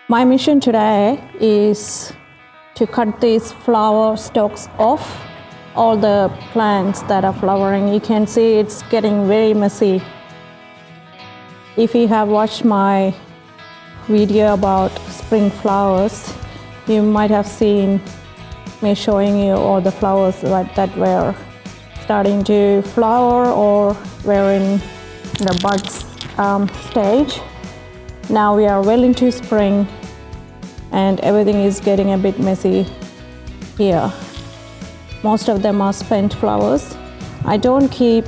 My mission today is to cut these flower stalks off all the plants that are flowering. You can see it's getting very messy. If you have watched my video about spring flowers, you might have seen me showing you all the flowers that were starting to flower or were in the buds stage. Now we are well into spring and everything is getting a bit messy here. Most of them are spent flowers. I don't keep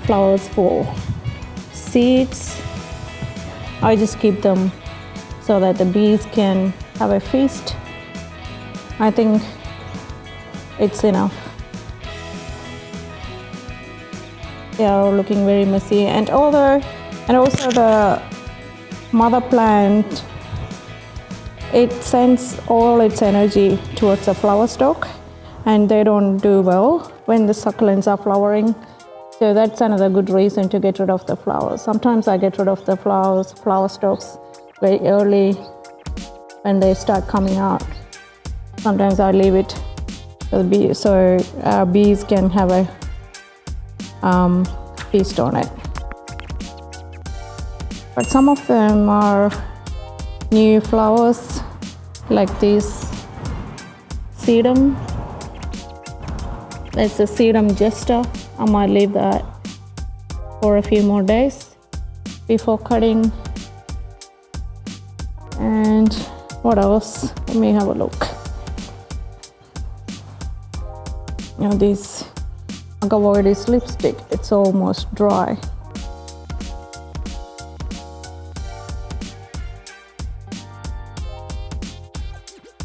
flowers for seeds. I just keep them so that the bees can have a feast. I think it's enough. They are looking very messy, and also the mother plant, it sends all its energy towards the flower stalk, and they don't do well when the succulents are flowering. So that's another good reason to get rid of the flowers. Sometimes I get rid of the flower stalks very early when they start coming out. Sometimes I leave it so our bees can have a feast on it. But some of them are new flowers, like this sedum. That's the sedum jester. I might leave that for a few more days before cutting. And what else? Let me have a look. You know, this Agavoides lipstick, it's almost dry.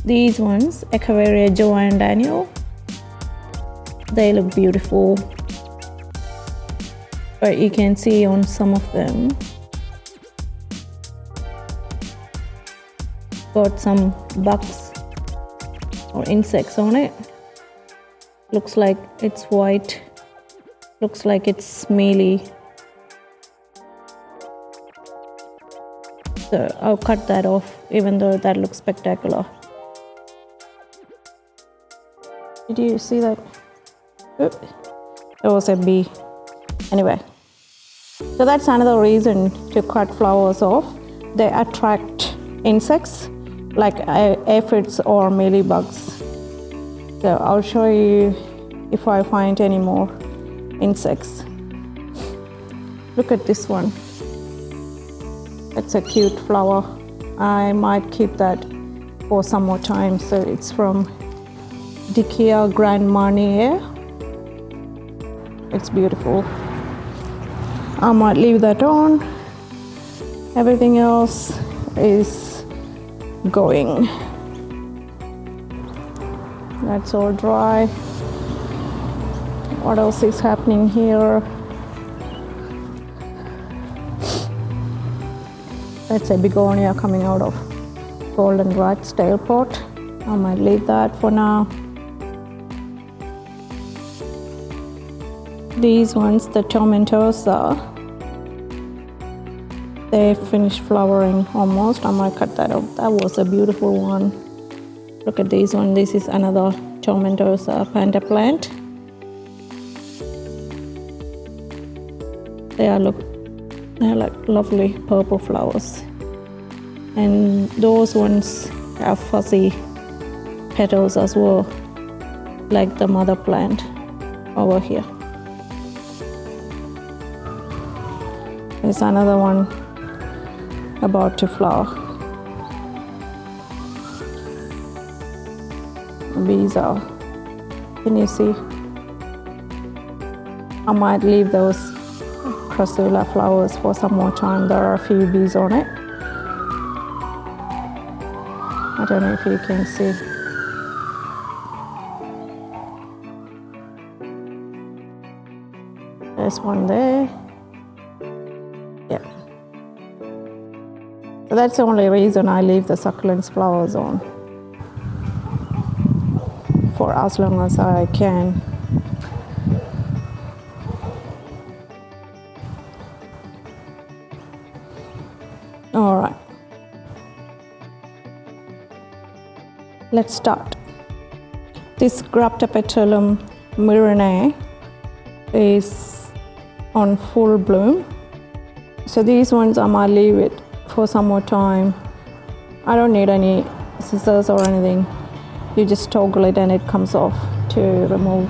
These ones, Echeveria Joe and Daniel, they look beautiful. But you can see on some of them, got some bugs or insects on it. Looks like it's white. Looks like it's mealy. So I'll cut that off, even though that looks spectacular. Did you see that? Oop. There was a bee. Anyway, so that's another reason to cut flowers off. They attract insects like aphids or mealybugs. So I'll show you if I find any more insects. Look at this one. It's a cute flower. I might keep that for some more time. So it's from Dicea Grand Marnier. It's beautiful. I might leave that on. Everything else is going. That's all dry. What else is happening here? That's a begonia coming out of golden rat's tail pot. I might leave that for now. These ones, the tomentosa, they finished flowering almost. I might cut that off. That was a beautiful one. Look at this one. This is another tomentosa panda plant. They're like lovely purple flowers. And those ones have fuzzy petals as well, like the mother plant over here. There's another one about to flower. Bees are, can you see? I might leave those crassula flowers for some more time. There are a few bees on it. I don't know if you can see. There's one there. Yeah. So that's the only reason I leave the succulents flowers on for as long as I can. All right. Let's start. This Graptopetalum myrinae is on full bloom. So these ones I might leave it for some more time. I don't need any scissors or anything. You just toggle it and it comes off to remove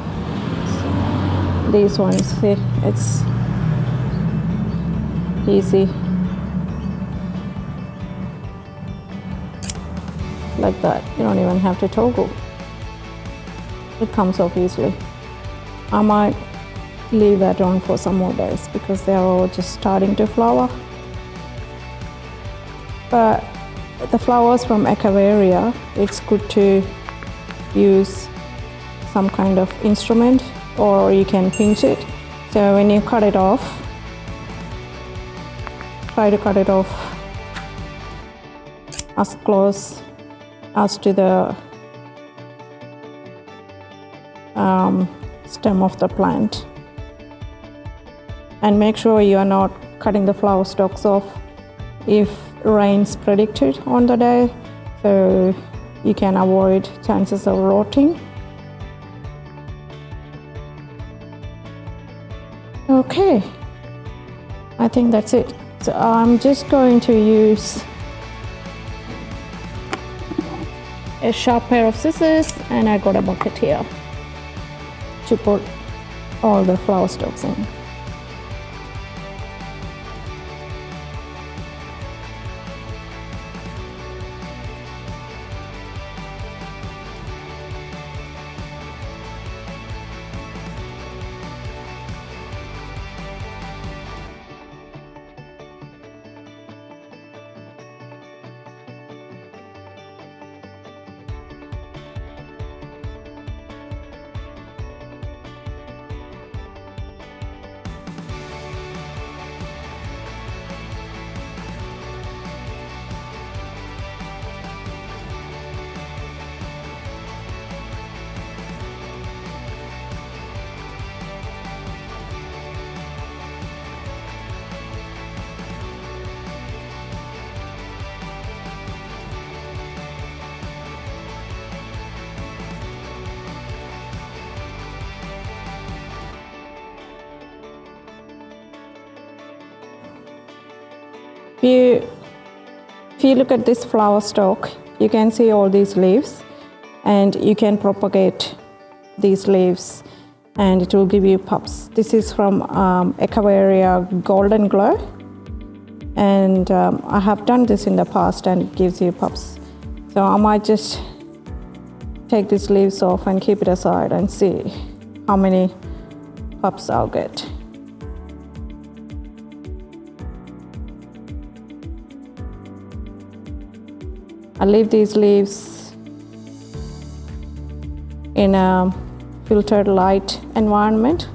these ones. See, it's easy. Like that. You don't even have to toggle. It comes off easily. I might leave that on for some more days because they're all just starting to flower. But the flowers from Echeveria, it's good to use some kind of instrument or you can pinch it. So when you cut it off, try to cut it off as close as to the stem of the plant. And make sure you are not cutting the flower stalks off if rain's predicted on the day, so you can avoid chances of rotting. Okay, I think that's it. So I'm just going to use a sharp pair of scissors, and I got a bucket here to put all the flower stalks in. If you look at this flower stalk, you can see all these leaves, and you can propagate these leaves and it will give you pups. This is from Echeveria Golden Glow, and I have done this in the past and it gives you pups. So I might just take these leaves off and keep it aside and see how many pups I'll get. I leave these leaves in a filtered light environment,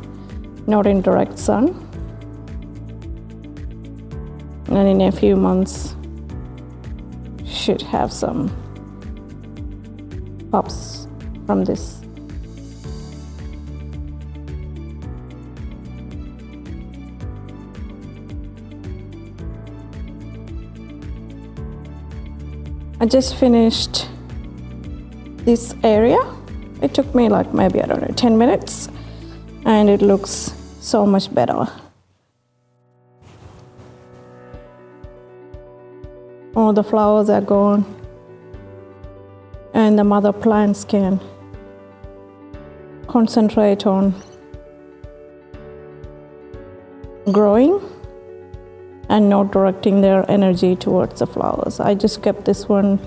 not in direct sun. And in a few months, should have some pups from this. I just finished this area. It took me like maybe, I don't know, 10 minutes, and it looks so much better. All the flowers are gone, and the mother plants can concentrate on growing and not directing their energy towards the flowers. I just kept this one.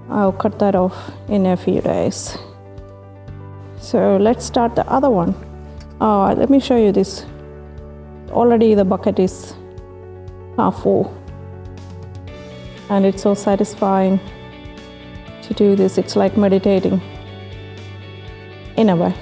I'll cut that off in a few days. So let's start the other one. Let me show you this. Already the bucket is half full, and it's so satisfying to do this. It's like meditating in a way.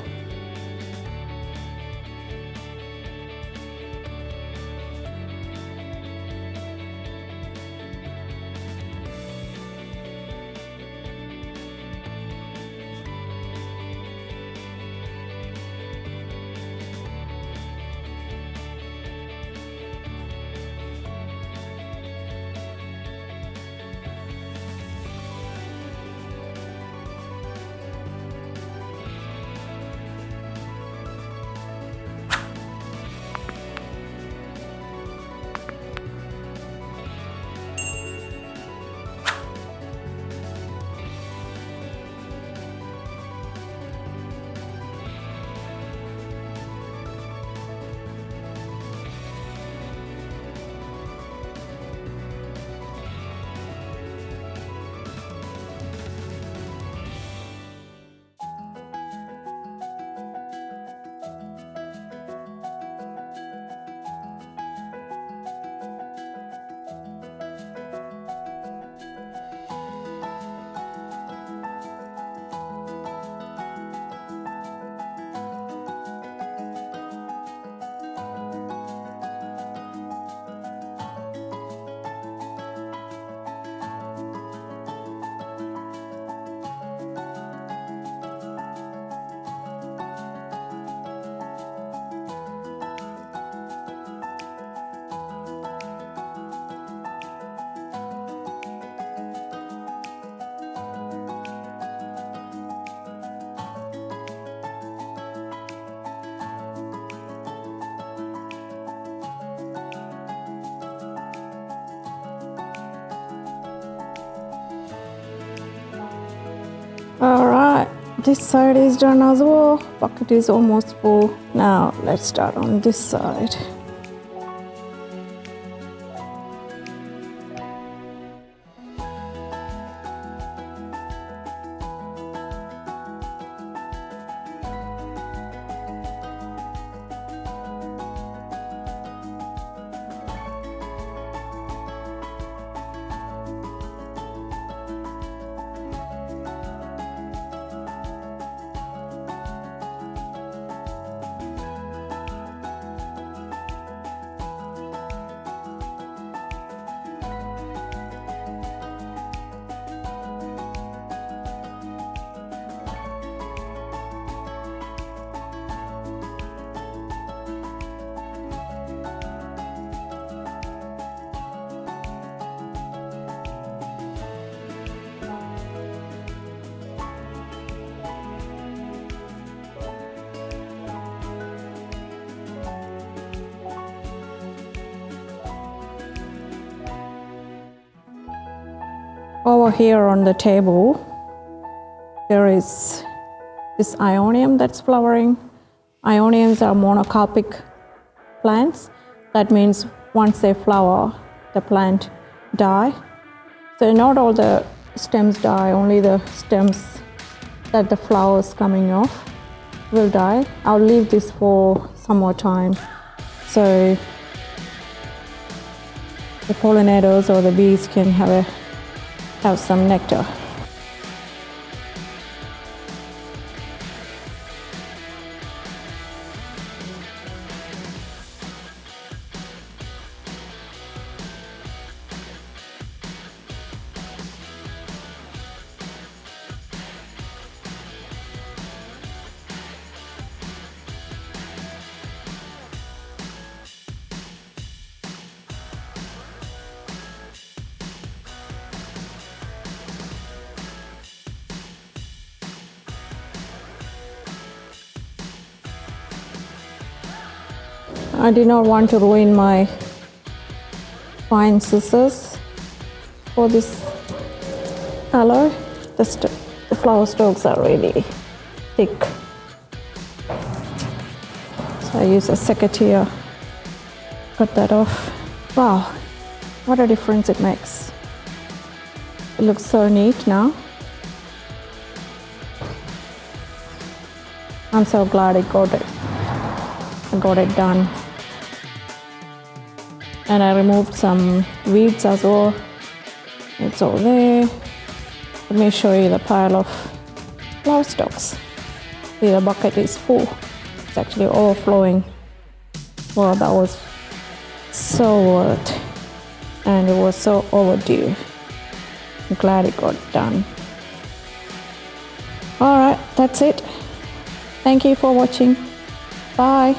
All right, this side is done as well. Bucket is almost full. Now let's start on this side. Over here on the table, there is this ionium that's flowering. Ioniums are monocarpic plants. That means once they flower, the plant die. So not all the stems die, only the stems that the flowers coming off will die. I'll leave this for some more time so the pollinators or the bees can have some nectar. I did not want to ruin my fine scissors for this color. The flower stalks are really thick, so I use a secateur. Cut that off. Wow, what a difference it makes. It looks so neat now. I'm so glad I got it done. And I removed some weeds as well. It's all there. Let me show you the pile of flower stalks. See, the bucket is full. It's actually overflowing. Wow, that was so worth it. And it was so overdue. I'm glad it got done. Alright, that's it. Thank you for watching. Bye.